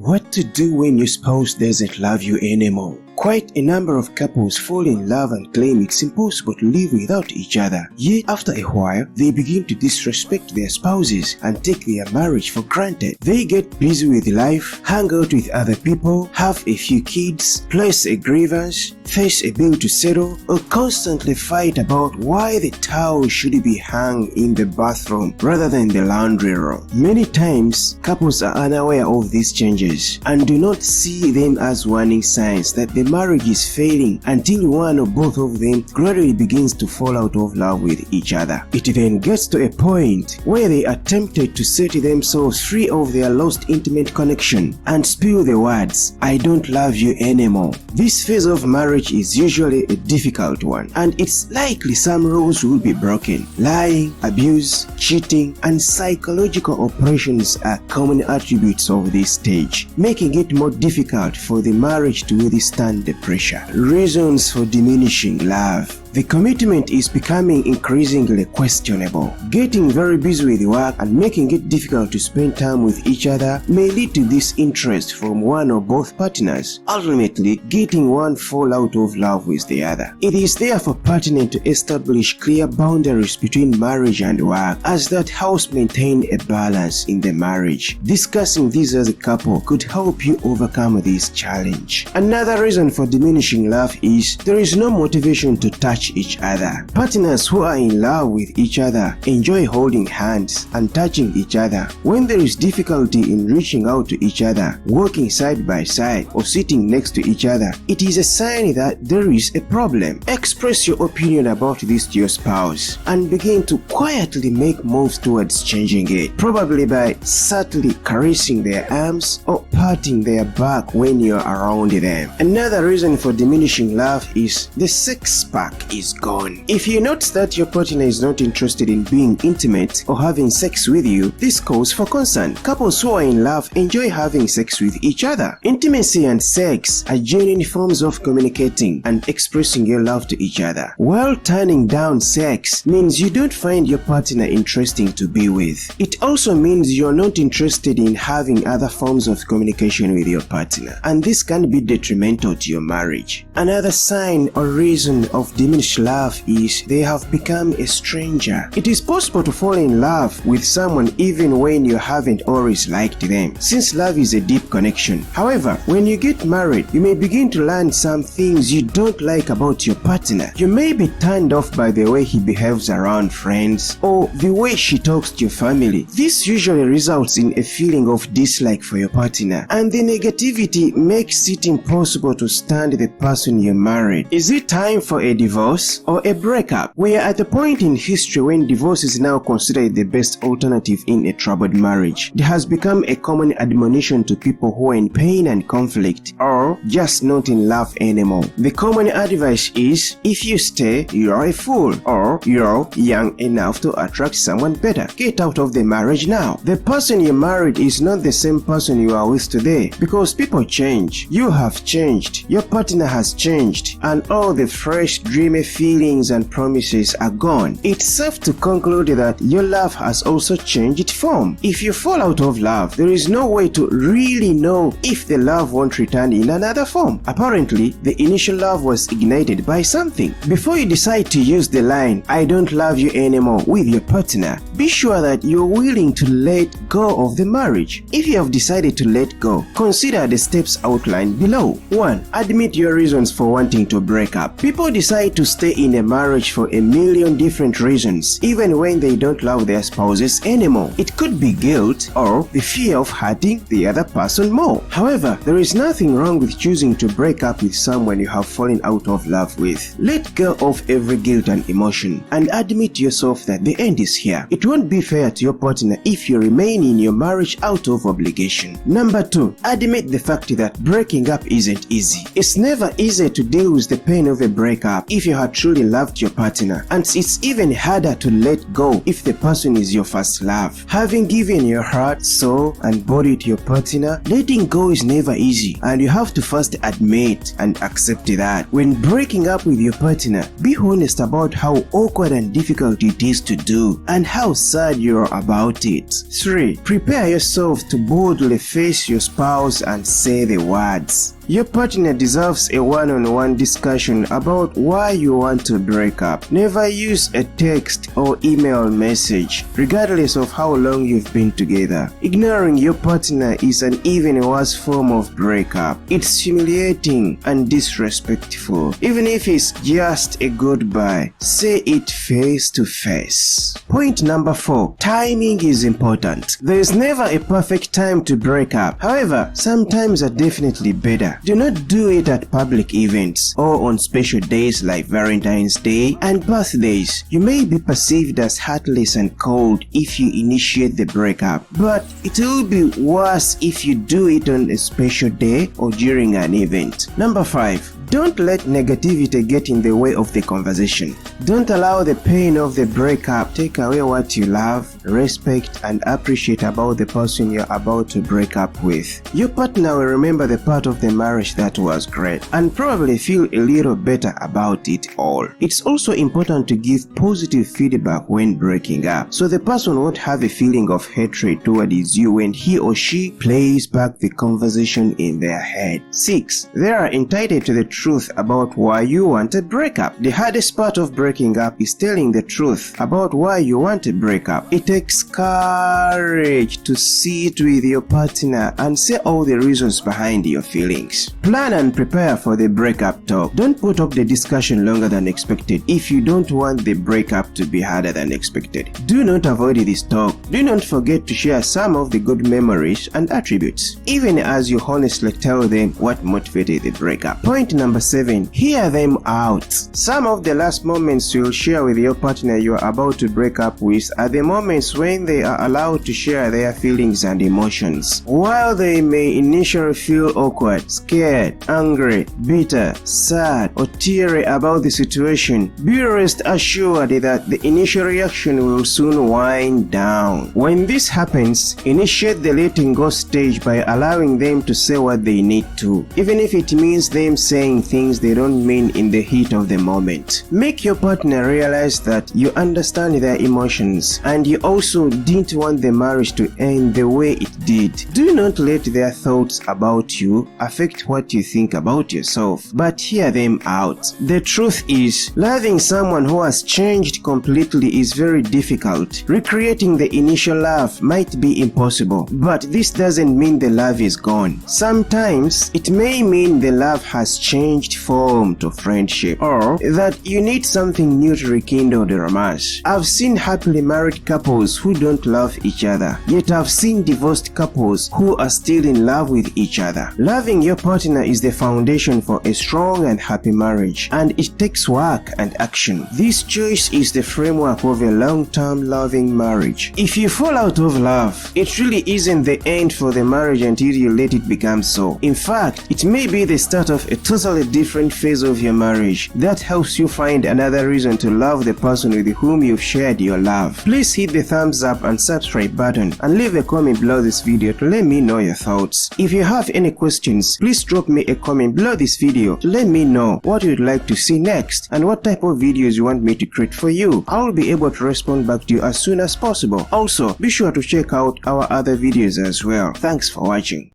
What to do when your spouse doesn't love you anymore? Quite a number of couples fall in love and claim it's impossible to live without each other. Yet after a while, they begin to disrespect their spouses and take their marriage for granted. They get busy with life, hang out with other people, have a few kids, place a grievance, face a bill to settle, or constantly fight about why the towel should be hung in the bathroom rather than the laundry room. Many times, couples are unaware of these changes and do not see them as warning signs that the marriage is failing until one or both of them gradually begins to fall out of love with each other. It then gets to a point where they are tempted to set themselves free of their lost intimate connection and spill the words, "I don't love you anymore." This phase of marriage is usually a difficult one, and it's likely some rules will be broken. Lying, abuse, cheating, and psychological operations are common attributes of this stage, making it more difficult for the marriage to withstand the pressure. Reasons for diminishing love. The commitment is becoming increasingly questionable. Getting very busy with work and making it difficult to spend time with each other may lead to disinterest from one or both partners, ultimately getting one fall out of love with the other. It is therefore pertinent to establish clear boundaries between marriage and work, as that helps maintain a balance in the marriage. Discussing these as a couple could help you overcome this challenge. Another reason for diminishing love is there is no motivation to touch each other. Partners who are in love with each other enjoy holding hands and touching each other. When there is difficulty in reaching out to each other, walking side by side, or sitting next to each other, it is a sign that there is a problem. Express your opinion about this to your spouse and begin to quietly make moves towards changing it, probably by subtly caressing their arms or patting their back when you're around them. Another reason for diminishing love is the sex spark is gone. If you notice that your partner is not interested in being intimate or having sex with you, this calls for concern. Couples who are in love enjoy having sex with each other. Intimacy and sex are genuine forms of communicating and expressing your love to each other. While turning down sex means you don't find your partner interesting to be with, it also means you're not interested in having other forms of communication with your partner, and this can be detrimental to your marriage. Another sign or reason of diminished love is they have become a stranger. It is possible to fall in love with someone even when you haven't always liked them, since love is a deep connection. However, when you get married, you may begin to learn some things you don't like about your partner. You may be turned off by the way he behaves around friends or the way she talks to your family. This usually results in a feeling of dislike for your partner, and the negativity makes it impossible to stand the person you married. Is it time for a divorce or a breakup? We are at a point in history when divorce is now considered the best alternative in a troubled marriage. It has become a common admonition to people who are in pain and conflict or just not in love anymore. The common advice is, if you stay, you are a fool, or you're young enough to attract someone better. Get out of the marriage now. The person you married is not the same person you are with today, because people change. You have changed. Your partner has changed, and all the fresh, dreamy feelings and promises are gone. It's safe to conclude that your love has also changed form. If you fall out of love, there is no way to really know if the love won't return in another form. Apparently, the initial love was ignited by something. Before you decide to use the line, "I don't love you anymore" with your partner, be sure that you're willing to let go of the marriage. If you have decided to let go, consider the steps outlined below. 1. Admit your reasons for wanting to break up. People decide to stay in a marriage for a million different reasons, even when they don't love their spouses anymore. It could be guilt or the fear of hurting the other person more. However, there is nothing wrong with choosing to break up with someone you have fallen out of love with. Let go of every guilt and emotion and admit to yourself that the end is here. It won't be fair to your partner if you remain in your marriage out of obligation. Number 2, admit the fact that breaking up isn't easy. It's never easy to deal with the pain of a breakup if you had truly loved your partner, and it's even harder to let go if the person is your first love. Having given your heart, soul, and body to your partner, letting go is never easy, and you have to first admit and accept that. When breaking up with your partner, be honest about how awkward and difficult it is to do, and how sad you are about it. 3. Prepare yourself to boldly face your spouse and say the words. Your partner deserves a one-on-one discussion about why you want to break up. Never use a text or email message, regardless of how long you've been together. Ignoring your partner is an even worse form of breakup. It's humiliating and disrespectful. Even if it's just a goodbye, say it face to face. Point number 4. Timing is important. There is never a perfect time to break up. However, some times are definitely better. Do not do it at public events or on special days like Valentine's Day and birthdays. You may be perceived as heartless and cold if you initiate the breakup, but it will be worse if you do it on a special day or during an event. Number 5. Don't let negativity get in the way of the conversation. Don't allow the pain of the breakup take away what you love, respect, and appreciate about the person you're about to break up with. Your partner will remember the part of the marriage that was great and probably feel a little better about it all. It's also important to give positive feedback when breaking up, so the person won't have a feeling of hatred towards you when he or she plays back the conversation in their head. 6. They are entitled to the truth about why you want a breakup. The hardest part of breaking up is telling the truth about why you want a breakup. It takes courage to sit with your partner and say all the reasons behind your feelings. Plan and prepare for the breakup talk. Don't put up the discussion longer than expected if you don't want the breakup to be harder than expected. Do not avoid this talk. Do not forget to share some of the good memories and attributes, even as you honestly tell them what motivated the breakup. Point number 7. Hear them out. Some of the last moments you'll share with your partner you are about to break up with are the moments when they are allowed to share their feelings and emotions. While they may initially feel awkward, scared, angry, bitter, sad, or teary about the situation, be rest assured that the initial reaction will soon wind down. When this happens, initiate the letting go stage by allowing them to say what they need to, even if it means them saying things they don't mean in the heat of the moment. Make your partner realize that you understand their emotions and you also didn't want the marriage to end the way it did. Do not let their thoughts about you affect what you think about yourself, but hear them out. The truth is, loving someone who has changed completely is very difficult. Recreating the initial love might be impossible, but this doesn't mean the love is gone. Sometimes it may mean the love has changed form to friendship, or that you need something new to rekindle the romance. I've seen happily married couples who don't love each other, yet I've seen divorced couples who are still in love with each other. Loving your partner is the foundation for a strong and happy marriage, and it takes work and action. This choice is the framework of a long-term loving marriage. If you fall out of love, it really isn't the end for the marriage until you let it become so. In fact, it may be the start of a totally different phase of your marriage that helps you find another reason to love the person with whom you've shared your love. Please hit the thumbs up and subscribe button and leave a comment below this video to let me know your thoughts. If you have any questions, please drop me a comment below this video to let me know what you'd like to see next and what type of videos you want me to create for you. I will be able to respond back to you as soon as possible. Also, be sure to check out our other videos as well. Thanks for watching.